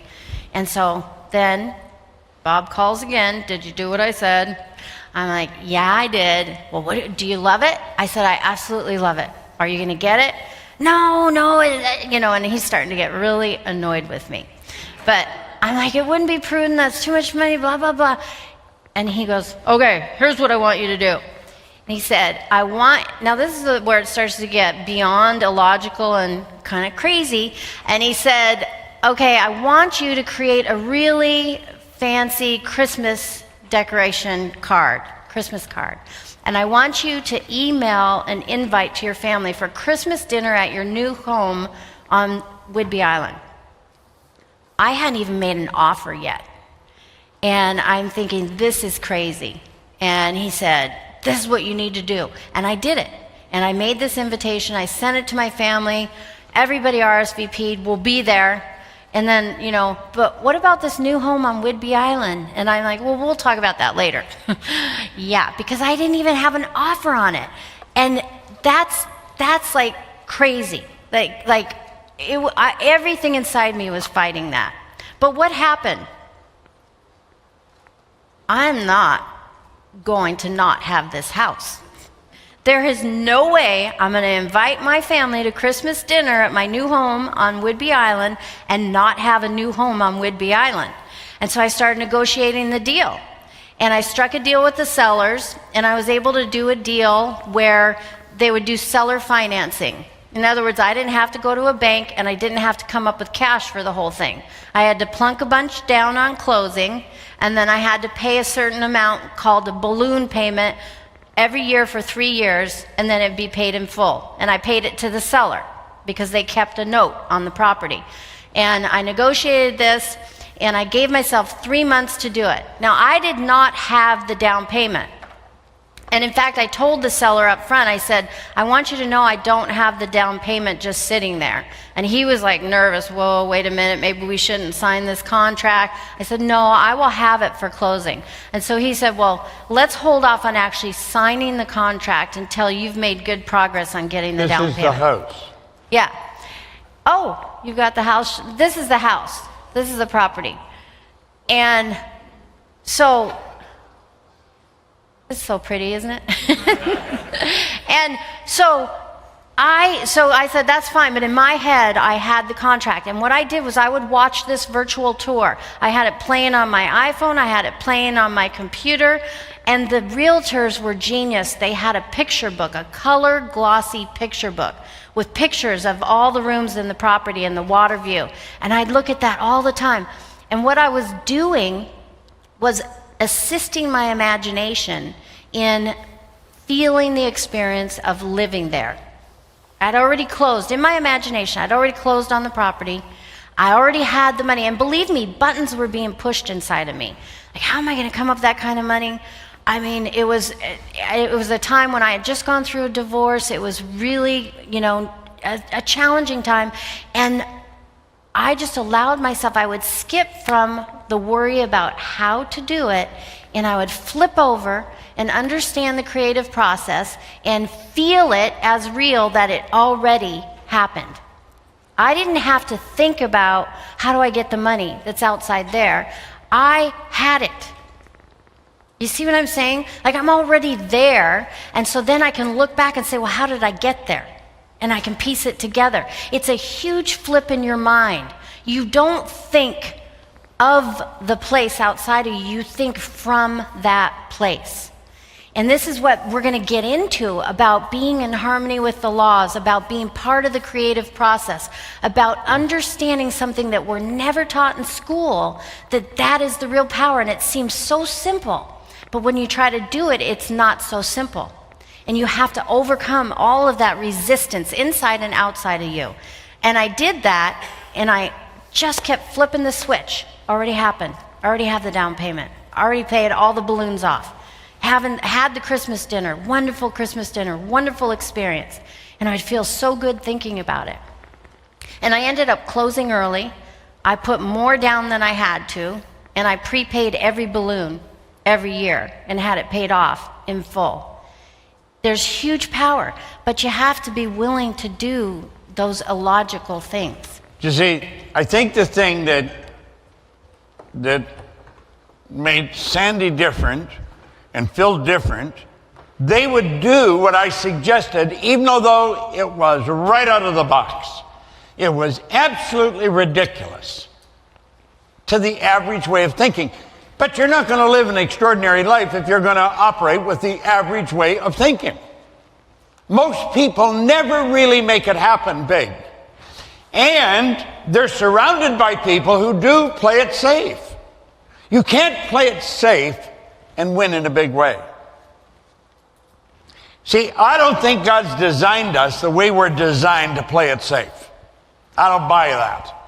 S1: And so then Bob calls again. Did you do what I said? I'm like, yeah, I did. Well, do you love it? I said, I absolutely love it. Are you going to get it? No, and he's starting to get really annoyed with me. But I'm like, it wouldn't be prudent. That's too much money, blah, blah, blah. And he goes, okay, here's what I want you to do. And he said, now this is where it starts to get beyond illogical and kind of crazy. And he said, okay, I want you to create a really fancy Christmas decoration Christmas card. And I want you to email an invite to your family for Christmas dinner at your new home on Whidbey Island. I hadn't even made an offer yet. And I'm thinking, this is crazy. And he said, this is what you need to do. And I did it. And I made this invitation. I sent it to my family. Everybody RSVP'd. We'll be there. And then, but what about this new home on Whidbey Island? And I'm like, well, we'll talk about that later. Yeah, because I didn't even have an offer on it. And that's like crazy. Everything inside me was fighting that. But what happened? I'm not going to not have this house. There is no way I'm going to invite my family to Christmas dinner at my new home on Whidbey Island and not have a new home on Whidbey Island. And so I started negotiating the deal. And I struck a deal with the sellers, and I was able to do a deal where they would do seller financing. In other words, I didn't have to go to a bank, and I didn't have to come up with cash for the whole thing. I had to plunk a bunch down on closing, and then I had to pay a certain amount called a balloon payment every year for 3 years, and then it'd be paid in full. And I paid it to the seller because they kept a note on the property. And I negotiated this, and I gave myself 3 months to do it. Now, I did not have the down payment. And in fact, I told the seller up front, I said, I want you to know I don't have the down payment just sitting there. And he was like nervous. Whoa, wait a minute, maybe we shouldn't sign this contract. I said, no, I will have it for closing. And so he said, well, let's hold off on actually signing the contract until you've made good progress on getting the down payment.
S2: This is the house.
S1: Yeah. Oh, you've got the house. This is the house. This is the property. And so, it's so pretty, isn't it? And so I said, that's fine. But in my head, I had the contract. And what I did was I would watch this virtual tour. I had it playing on my iPhone. I had it playing on my computer. And the realtors were genius. They had a picture book, a color glossy picture book with pictures of all the rooms in the property and the water view. And I'd look at that all the time. And what I was doing was assisting my imagination in feeling the experience of living there. I'd already closed, in my imagination, I'd already closed on the property. I already had the money. And believe me, buttons were being pushed inside of me. Like, how am I going to come up with that kind of money? I mean, it was a time when I had just gone through a divorce. It was really, a challenging time. And I just allowed myself, I would skip from the worry about how to do it, and I would flip over and understand the creative process and feel it as real that it already happened. I didn't have to think about how do I get the money that's outside there. I had it. You see what I'm saying? Like, I'm already there, and so then I can look back and say, well, how did I get there? And I can piece it together. It's a huge flip in your mind. You don't think of the place outside of you, you think from that place. And this is what we're going to get into about being in harmony with the laws, about being part of the creative process, about understanding something that we're never taught in school, that is the real power. And it seems so simple, but when you try to do it, it's not so simple. And you have to overcome all of that resistance inside and outside of you. And I did that, and I just kept flipping the switch. Already happened. Already have the down payment. Already paid all the balloons off. Haven't had the Christmas dinner, wonderful Christmas dinner, wonderful experience. And I'd feel so good thinking about it. And I ended up closing early. I put more down than I had to, and I prepaid every balloon every year and had it paid off in full. There's huge power, but you have to be willing to do those illogical things.
S2: You see, I think the thing that made Sandy different and Phil different, they would do what I suggested, even though it was right out of the box. It was absolutely ridiculous to the average way of thinking. But you're not going to live an extraordinary life if you're going to operate with the average way of thinking. Most people never really make it happen big. And they're surrounded by people who do play it safe. You can't play it safe and win in a big way. See, I don't think God's designed us the way we're designed to play it safe. I don't buy that.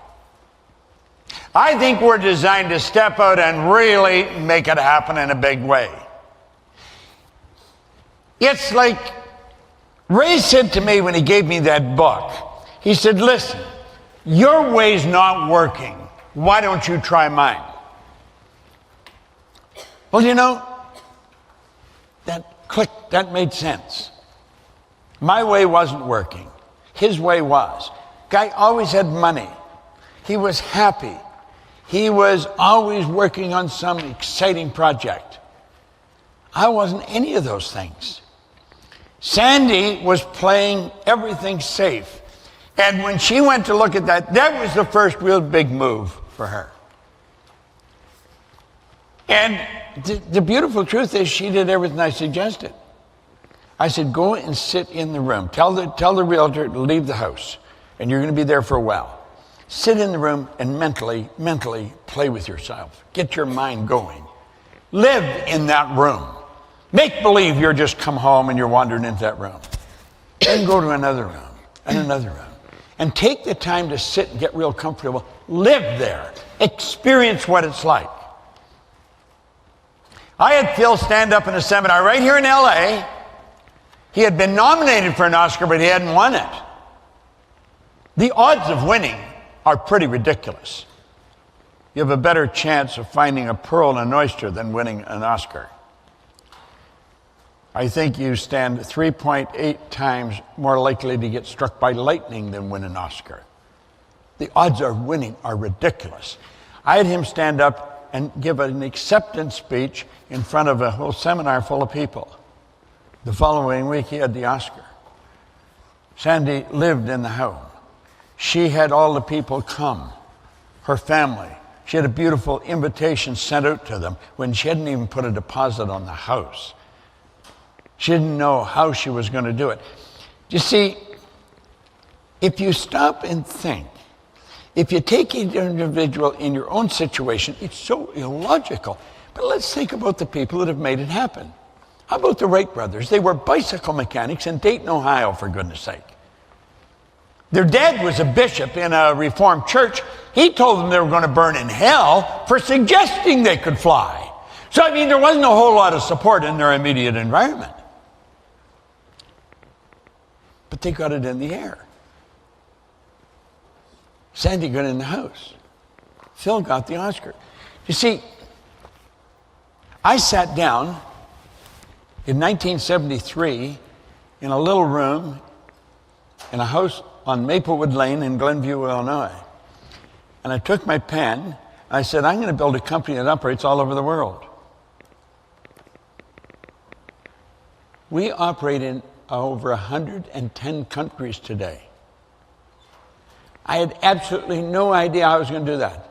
S2: I think we're designed to step out and really make it happen in a big way. It's like Ray said to me when he gave me that book, he said, listen, your way's not working. Why don't you try mine? Well, you know, that clicked, that made sense. My way wasn't working. His way was. Guy always had money. He was happy. He was always working on some exciting project. I wasn't any of those things. Sandy was playing everything safe. And when she went to look at that, that was the first real big move for her. And the beautiful truth is she did everything I suggested. I said, go and sit in the room. Tell the realtor to leave the house, and you're going to be there for a while. Sit in the room and mentally play with yourself. Get your mind going. Live in that room. Make believe you're just come home and you're wandering into that room. Then go to another room and another room. And take the time to sit and get real comfortable. Live there. Experience what it's like. I had Phil stand up in a seminar right here in LA. He had been nominated for an Oscar, but he hadn't won it. The odds of winning are pretty ridiculous. You have a better chance of finding a pearl in an oyster than winning an Oscar. I think you stand 3.8 times more likely to get struck by lightning than win an Oscar. The odds of winning are ridiculous. I had him stand up and give an acceptance speech in front of a whole seminar full of people. The following week, he had the Oscar. Sandy lived in the home. She had all the people come, her family. She had a beautiful invitation sent out to them when she hadn't even put a deposit on the house. She didn't know how she was going to do it. You see, if you stop and think, if you take each individual in your own situation, it's so illogical. But let's think about the people that have made it happen. How about the Wright brothers? They were bicycle mechanics in Dayton, Ohio, for goodness sake. Their dad was a bishop in a Reformed church. He told them they were going to burn in hell for suggesting they could fly. So, I mean, there wasn't a whole lot of support in their immediate environment. But they got it in the air. Sandy got in the house. Phil got the Oscar. You see, I sat down in 1973 in a little room in a house on Maplewood Lane in Glenview, Illinois. And I took my pen, and I said, I'm going to build a company that operates all over the world. We operate in over 110 countries today. I had absolutely no idea how I was going to do that.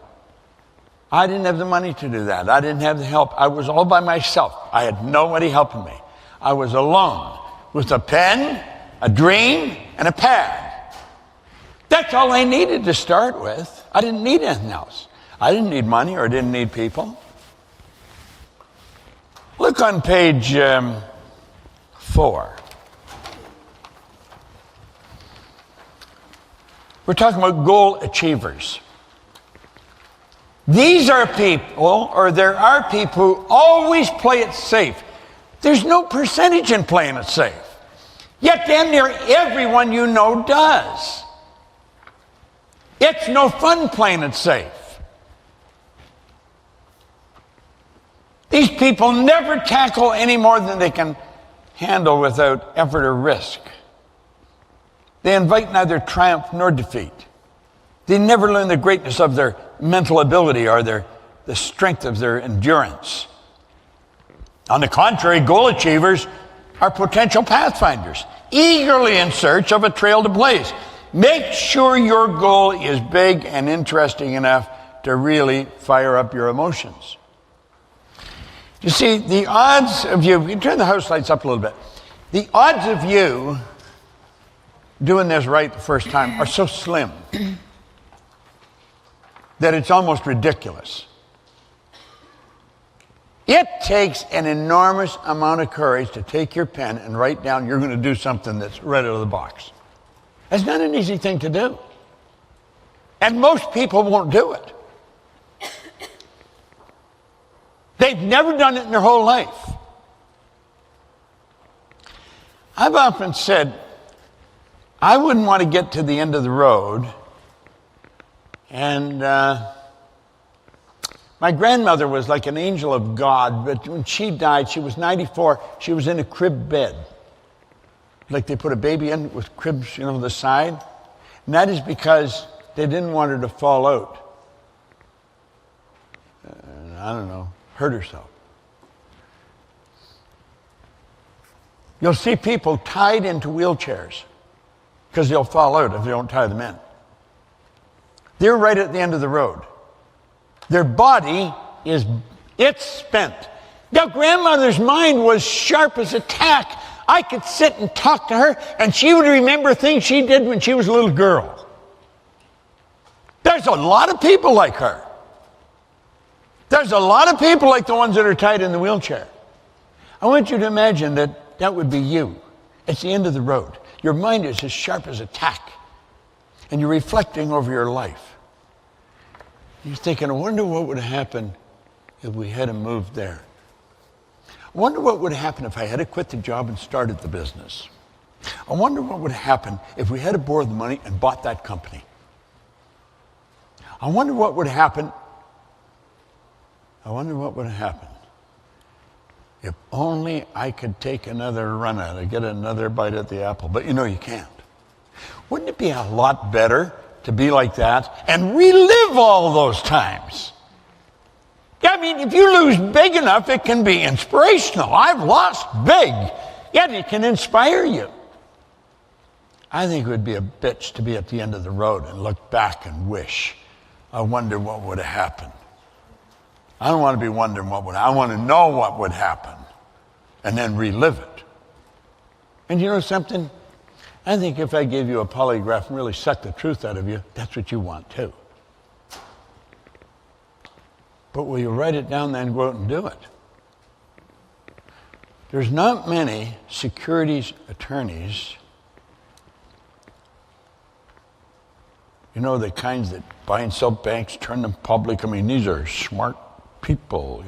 S2: I didn't have the money to do that. I didn't have the help. I was all by myself. I had nobody helping me. I was alone with a pen, a dream, and a pad. That's all I needed to start with. I didn't need anything else. I didn't need money or didn't need people. Look on page 4. We're talking about goal achievers. These are people, or there are people who always play it safe. There's no percentage in playing it safe. Yet damn near everyone you know does. It's no fun playing it safe. These people never tackle any more than they can handle without effort or risk. They invite neither triumph nor defeat. They never learn the greatness of their mental ability or the strength of their endurance. On the contrary, goal achievers are potential pathfinders, eagerly in search of a trail to blaze. Make sure your goal is big and interesting enough to really fire up your emotions. You see, the odds of you can turn the house lights up a little bit. The odds of you doing this right the first time are so slim that it's almost ridiculous. It takes an enormous amount of courage to take your pen and write down you're going to do something that's right out of the box. It's not an easy thing to do. And most people won't do it. They've never done it in their whole life. I've often said, I wouldn't want to get to the end of the road and my grandmother was like an angel of God, but when she died, she was 94, she was in a crib bed. Like they put a baby in with cribs, the side. And that is because they didn't want her to fall out. Hurt herself. You'll see people tied into wheelchairs because they'll fall out if they don't tie them in. They're right at the end of the road. Their body it's spent. Now, grandmother's mind was sharp as a tack. I could sit and talk to her, and she would remember things she did when she was a little girl. There's a lot of people like her. There's a lot of people like the ones that are tied in the wheelchair. I want you to imagine that would be you. It's the end of the road. Your mind is as sharp as a tack, and you're reflecting over your life. You're thinking, I wonder what would happen if we had moved there. I wonder what would happen if I had quit the job and started the business. I wonder what would happen if we had borrowed the money and bought that company. I wonder what would happen. If only I could take another run at it, get another bite at the apple. But you can't. Wouldn't it be a lot better to be like that and relive all those times? I mean, if you lose big enough, it can be inspirational. I've lost big, yet it can inspire you. I think it would be a bitch to be at the end of the road and look back and wish, I wonder what would have happened. I don't want to be wondering I want to know what would happen and then relive it. And you know something? I think if I gave you a polygraph and really sucked the truth out of you, that's what you want too. But will you write it down then and go out and do it? There's not many securities attorneys, the kinds that buy and sell banks, turn them public. I mean, these are smart people,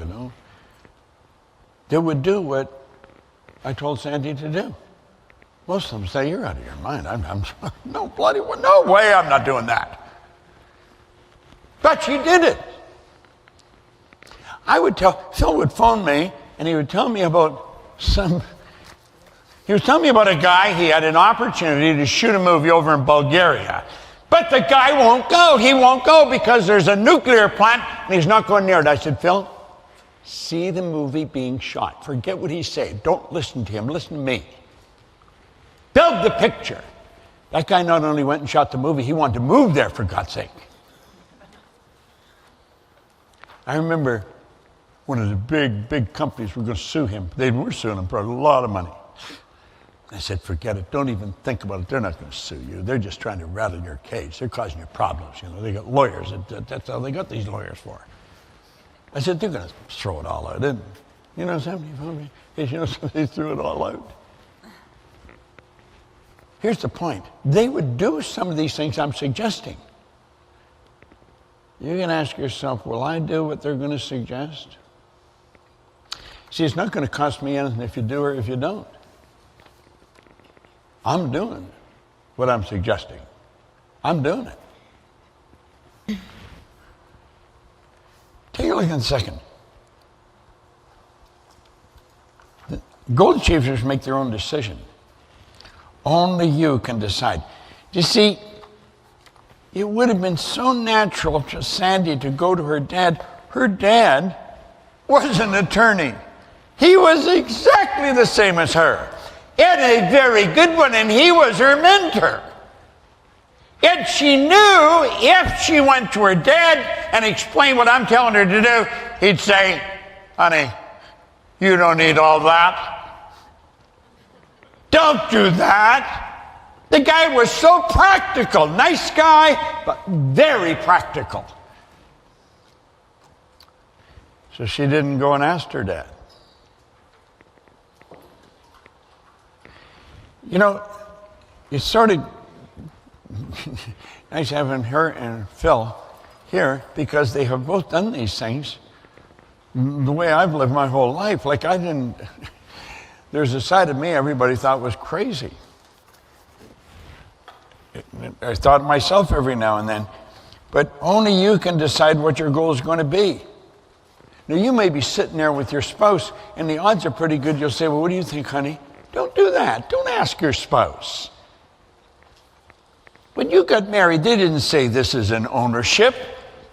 S2: They would do what I told Sandy to do. Most of them say, you're out of your mind. No way, I'm not doing that. But she did it. Phil would phone me, and he would tell me about he was telling me about a guy, he had an opportunity to shoot a movie over in Bulgaria. But the guy won't go. He won't go because there's a nuclear plant, and he's not going near it. I said, Phil, see the movie being shot. Forget what he said. Don't listen to him. Listen to me. Build the picture. That guy not only went and shot the movie, he wanted to move there, for God's sake. I remember one of the big companies were going to sue him. They were suing him for a lot of money. I said, forget it. Don't even think about it. They're not going to sue you. They're just trying to rattle your cage. They're causing you problems. You know, they got lawyers. That's all they got these lawyers for. I said, they're going to throw it all out, isn't it? You know something? You know something? They threw it all out. Here's the point. They would do some of these things I'm suggesting. You can ask yourself, will I do what they're going to suggest? See, it's not going to cost me anything if you do or if you don't. I'm doing what I'm suggesting. I'm doing it. Take a look in a second. The goal achievers make their own decision. Only you can decide. You see, it would have been so natural for Sandy to go to her dad. Her dad was an attorney. He was exactly the same as her, and a very good one, and he was her mentor. And she knew if she went to her dad and explained what I'm telling her to do, he'd say, honey, you don't need all that. Don't do that. The guy was so practical. Nice guy, but very practical. So she didn't go and ask her dad. You know, it's sort of nice having her and Phil here because they have both done these things the way I've lived my whole life. Like there's a side of me everybody thought was crazy. I thought of myself every now and then. But only you can decide what your goal is going to be. Now, you may be sitting there with your spouse, and the odds are pretty good you'll say, well, what do you think, honey? Don't do that. Don't ask your spouse. When you got married, they didn't say this is an ownership.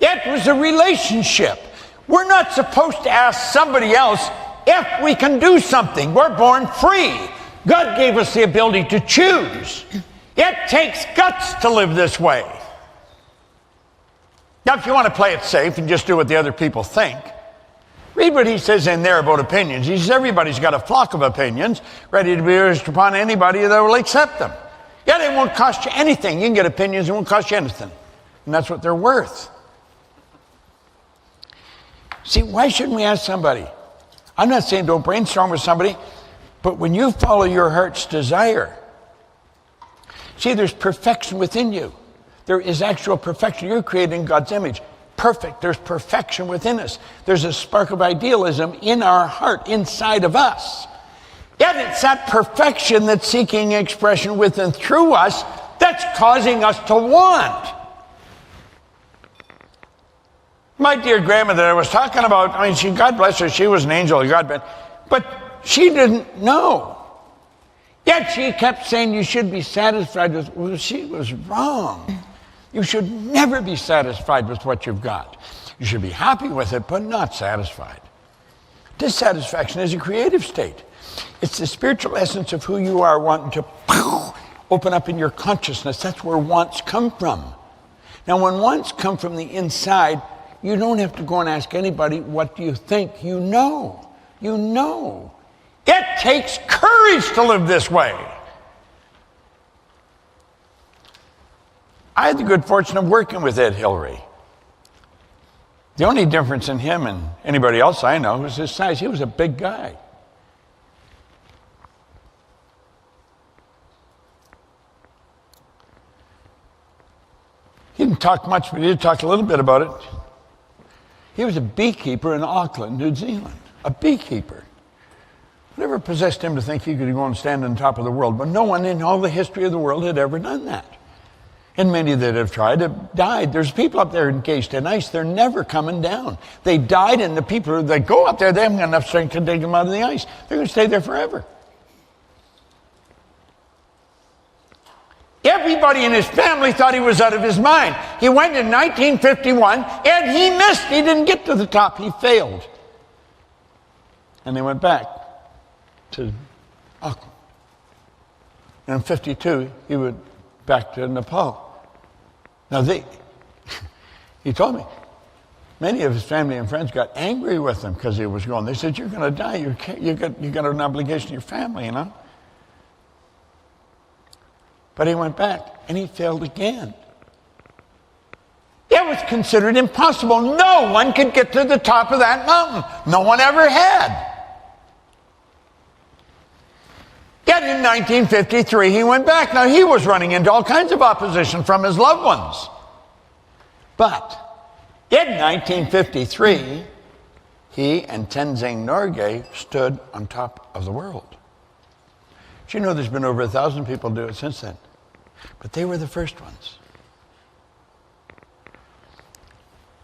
S2: It was a relationship. We're not supposed to ask somebody else if we can do something. We're born free. God gave us the ability to choose. It takes guts to live this way. Now, if you want to play it safe and just do what the other people think, read what he says in there about opinions. He says everybody's got a flock of opinions ready to be urged upon anybody that will accept them. Yet it won't cost you anything. You can get opinions, it won't cost you anything. And that's what they're worth. See, why shouldn't we ask somebody? I'm not saying don't brainstorm with somebody, but when you follow your heart's desire, see, there's perfection within you. There is actual perfection. You're created in God's image. Perfect. There's perfection within us. There's a spark of idealism in our heart, inside of us. Yet it's that perfection that's seeking expression within through us that's causing us to want. My dear grandmother that I was talking about, I mean, God bless her, she was an angel of God, but she didn't know. Yet she kept saying you should be satisfied with, well, she was wrong. You should never be satisfied with what you've got. You should be happy with it, but not satisfied. Dissatisfaction is a creative state. It's the spiritual essence of who you are wanting to open up in your consciousness. That's where wants come from. Now, when wants come from the inside, you don't have to go and ask anybody, what do you think? You know. You know. It takes courage to live this way. I had the good fortune of working with Ed Hillary. The only difference in him and anybody else I know was his size. He was a big guy. He didn't talk much, but he did talk a little bit about it. He was a beekeeper in Auckland, New Zealand. A beekeeper. Whatever possessed him to think he could go and stand on top of the world, but no one in all the history of the world had ever done that. And many that have tried have died. There's people up there encased in ice. They're never coming down. They died, and the people that go up there, they haven't got enough strength to dig them out of the ice. They're going to stay there forever. Everybody in his family thought he was out of his mind. He went in 1951, and he missed. He didn't get to the top. He failed. And they went back to Auckland. And in 52, he went back to Nepal. Now he told me, many of his family and friends got angry with him because he was going. They said, "You're going to die. You got an obligation to your family, you know." But he went back, and he failed again. It was considered impossible. No one could get to the top of that mountain. No one ever had. Yet in 1953, he went back. Now, he was running into all kinds of opposition from his loved ones. But in 1953, he and Tenzing Norgay stood on top of the world. Do you know there's been over 1,000 people do it since then? But they were the first ones.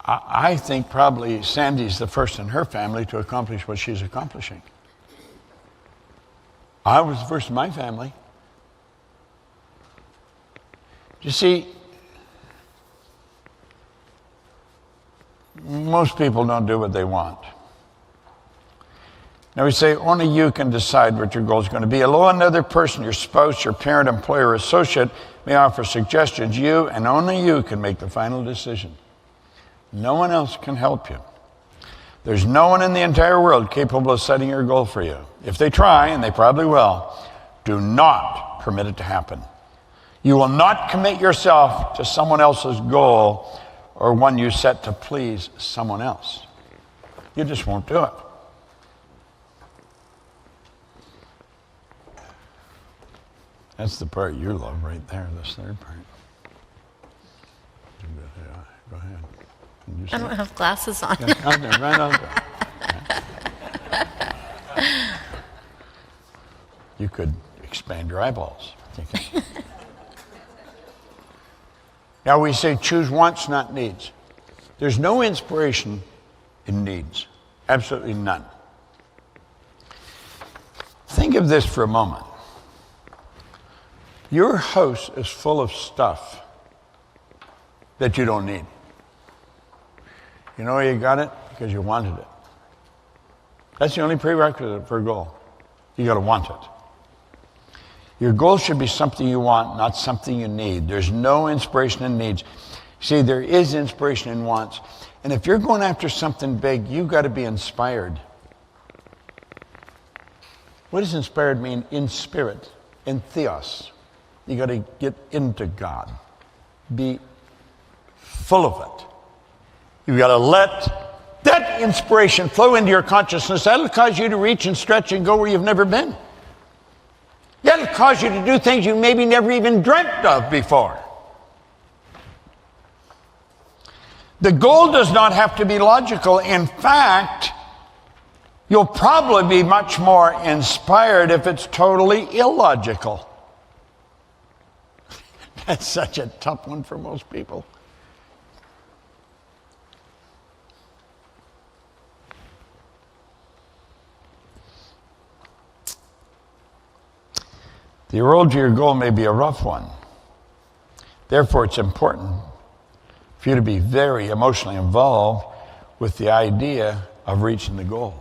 S2: I think probably Sandy's the first in her family to accomplish what she's accomplishing. I was the first in my family. You see, most people don't do what they want. Now we say only you can decide what your goal is going to be. Although another person, your spouse, your parent, employer, or associate may offer suggestions, you and only you can make the final decision. No one else can help you. There's no one in the entire world capable of setting your goal for you. If they try, and they probably will, do not permit it to happen. You will not commit yourself to someone else's goal or one you set to please someone else. You just won't do it. That's the part you love right there, this third part. Go ahead.
S1: I don't have glasses on.
S2: Yeah, out there, right out there. You could expand your eyeballs. Now we say choose wants, not needs. There's no inspiration in needs. Absolutely none. Think of this for a moment. Your house is full of stuff that you don't need. You know why you got it? Because you wanted it. That's the only prerequisite for a goal. You got to want it. Your goal should be something you want, not something you need. There's no inspiration in needs. See, there is inspiration in wants. And if you're going after something big, you've got to be inspired. What does inspired mean? In spirit, in theos. You got to get into God. Be full of it. You've got to let that inspiration flow into your consciousness. That'll cause you to reach and stretch and go where you've never been. That'll cause you to do things you maybe never even dreamt of before. The goal does not have to be logical. In fact, you'll probably be much more inspired if it's totally illogical. That's such a tough one for most people. The road to your goal may be a rough one. Therefore, it's important for you to be very emotionally involved with the idea of reaching the goal.